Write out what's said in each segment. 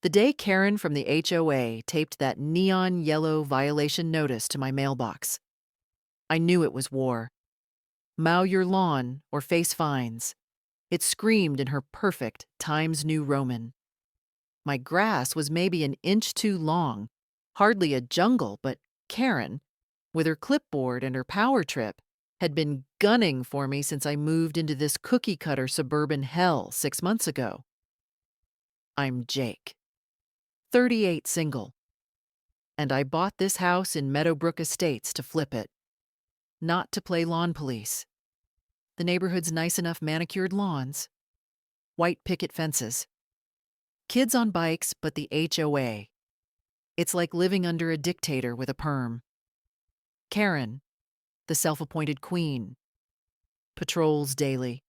The day Karen from the HOA taped that neon yellow violation notice to my mailbox, I knew it was war. Mow your lawn or face fines. It screamed in her perfect Times New Roman. My grass was maybe an inch too long, hardly a jungle, but Karen, with her clipboard and her power trip, had been gunning for me since I moved into this cookie-cutter suburban hell 6 months ago. I'm Jake, 38 single, and I bought this house in Meadowbrook Estates to flip it, not to play lawn police. The neighborhood's nice enough manicured lawns, white picket fences, kids on bikes, but the HOA. It's like living under a dictator with a perm. Karen, the self-appointed queen, patrols daily,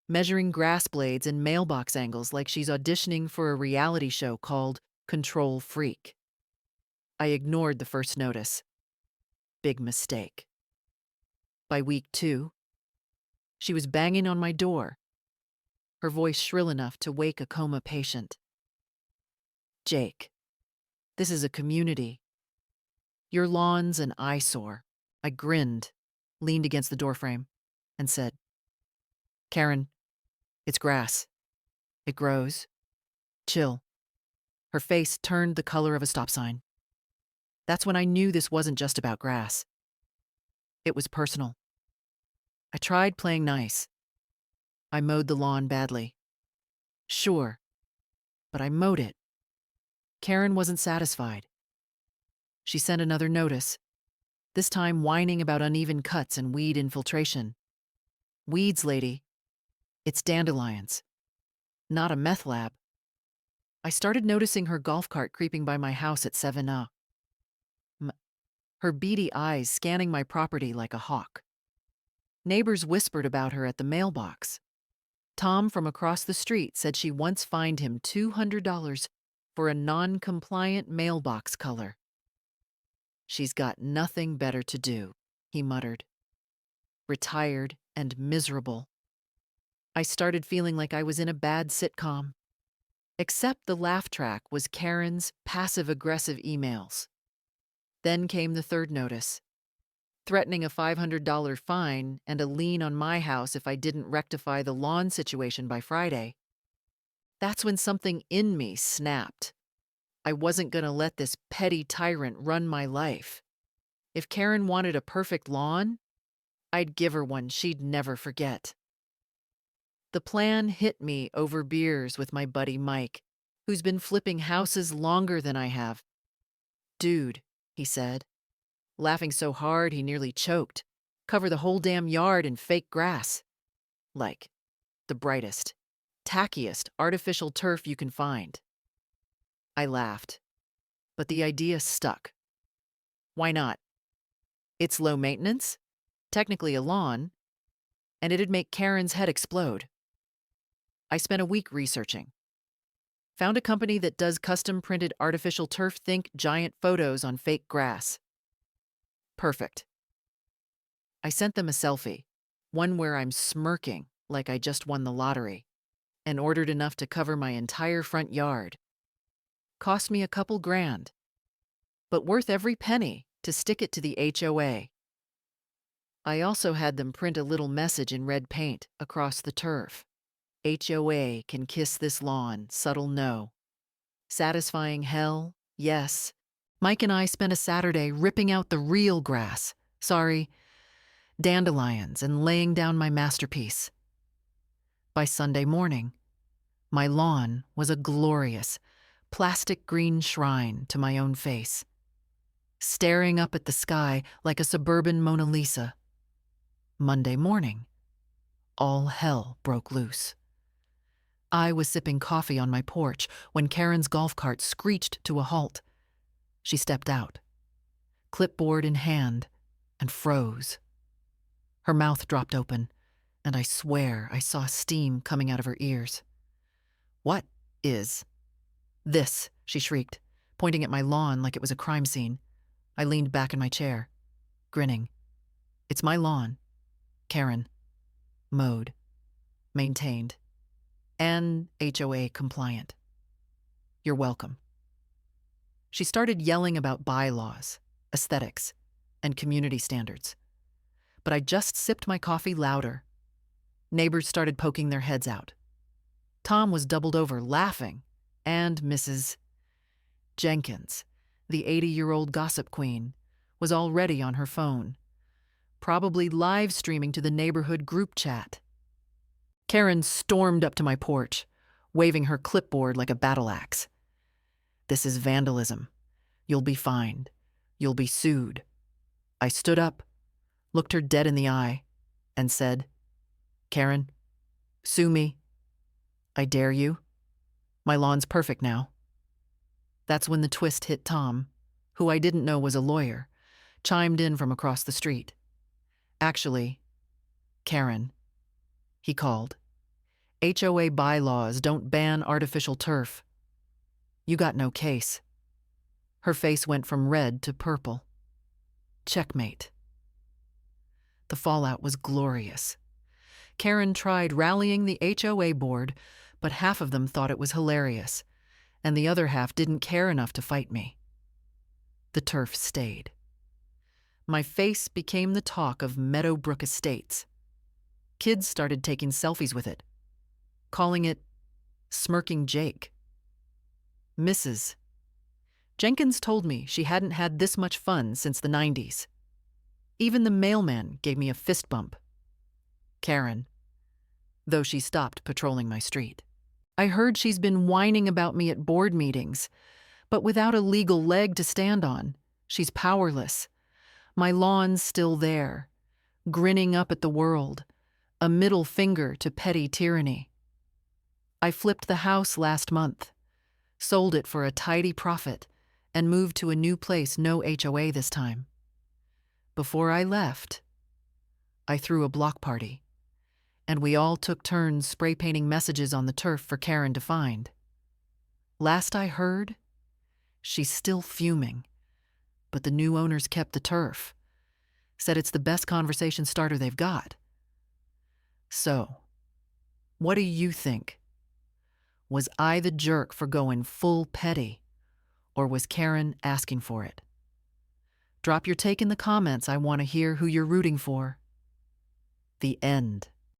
measuring grass blades and mailbox angles like she's auditioning for a reality show called Control Freak. I ignored the first notice. Big mistake. By week 2, she was banging on my door, her voice shrill enough to wake a coma patient. Jake, this is a community. Your lawn's an eyesore. I grinned, leaned against the doorframe, and said, Karen, it's grass. It grows. Chill. Her face turned the color of a stop sign. That's when I knew this wasn't just about grass. It was personal. I tried playing nice. I mowed the lawn badly. Sure, but I mowed it. Karen wasn't satisfied. She sent another notice, this time whining about uneven cuts and weed infiltration. Weeds, lady. It's dandelions, not a meth lab. I started noticing her golf cart creeping by my house at 7A. Her beady eyes scanning my property like a hawk. Neighbors whispered about her at the mailbox. Tom from across the street said she once fined him $200 for a non-compliant mailbox color. She's got nothing better to do, he muttered. Retired and miserable. I started feeling like I was in a bad sitcom. Except the laugh track was Karen's passive-aggressive emails. Then came the third notice, threatening a $500 fine and a lien on my house if I didn't rectify the lawn situation by Friday. That's when something in me snapped. I wasn't going to let this petty tyrant run my life. If Karen wanted a perfect lawn, I'd give her one she'd never forget. The plan hit me over beers with my buddy Mike, who's been flipping houses longer than I have. Dude, he said, laughing so hard he nearly choked, cover the whole damn yard in fake grass. Like the brightest, tackiest artificial turf you can find. I laughed, but the idea stuck. Why not? It's low maintenance, technically a lawn, and it'd make Karen's head explode. I spent a week researching. Found a company that does custom-printed artificial turf, think giant photos on fake grass. Perfect. I sent them a selfie, one where I'm smirking like I just won the lottery, and ordered enough to cover my entire front yard. Cost me a couple grand, but worth every penny to stick it to the HOA. I also had them print a little message in red paint across the turf. HOA can kiss this lawn, subtle no. Satisfying hell, yes. Mike and I spent a Saturday ripping out the real grass, dandelions, and laying down my masterpiece. By Sunday morning, my lawn was a glorious, plastic green shrine to my own face, staring up at the sky like a suburban Mona Lisa. Monday morning, all hell broke loose. I was sipping coffee on my porch when Karen's golf cart screeched to a halt. She stepped out, clipboard in hand, and froze. Her mouth dropped open, and I swear I saw steam coming out of her ears. What is this? She shrieked, pointing at my lawn like it was a crime scene. I leaned back in my chair, grinning. It's my lawn. Karen. Mowed. Maintained. And HOA compliant. You're welcome. She started yelling about bylaws, aesthetics, and community standards. But I just sipped my coffee louder. Neighbors started poking their heads out. Tom was doubled over laughing, and Mrs. Jenkins, the 80-year-old gossip queen, was already on her phone, probably live streaming to the neighborhood group chat. Karen stormed up to my porch, waving her clipboard like a battle axe. This is vandalism. You'll be fined. You'll be sued. I stood up, looked her dead in the eye, and said, Karen, sue me. I dare you. My lawn's perfect now. That's when the twist hit Tom, who I didn't know was a lawyer, chimed in from across the street. Actually, Karen, he called. HOA bylaws don't ban artificial turf. You got no case. Her face went from red to purple. Checkmate. The fallout was glorious. Karen tried rallying the HOA board, but half of them thought it was hilarious, and the other half didn't care enough to fight me. The turf stayed. My face became the talk of Meadowbrook Estates. Kids started taking selfies with it, calling it Smirking Jake. Mrs. Jenkins told me she hadn't had this much fun since the 90s. Even the mailman gave me a fist bump. Karen, though she stopped patrolling my street. I heard she's been whining about me at board meetings, but without a legal leg to stand on, she's powerless. My lawn's still there, grinning up at the world, a middle finger to petty tyranny. I flipped the house last month, sold it for a tidy profit, and moved to a new place, no HOA this time. Before I left, I threw a block party, and we all took turns spray painting messages on the turf for Karen to find. Last I heard, she's still fuming, but the new owners kept the turf, said it's the best conversation starter they've got. So, what do you think? Was I the jerk for going full petty, or was Karen asking for it? Drop your take in the comments. I want to hear who you're rooting for. The end.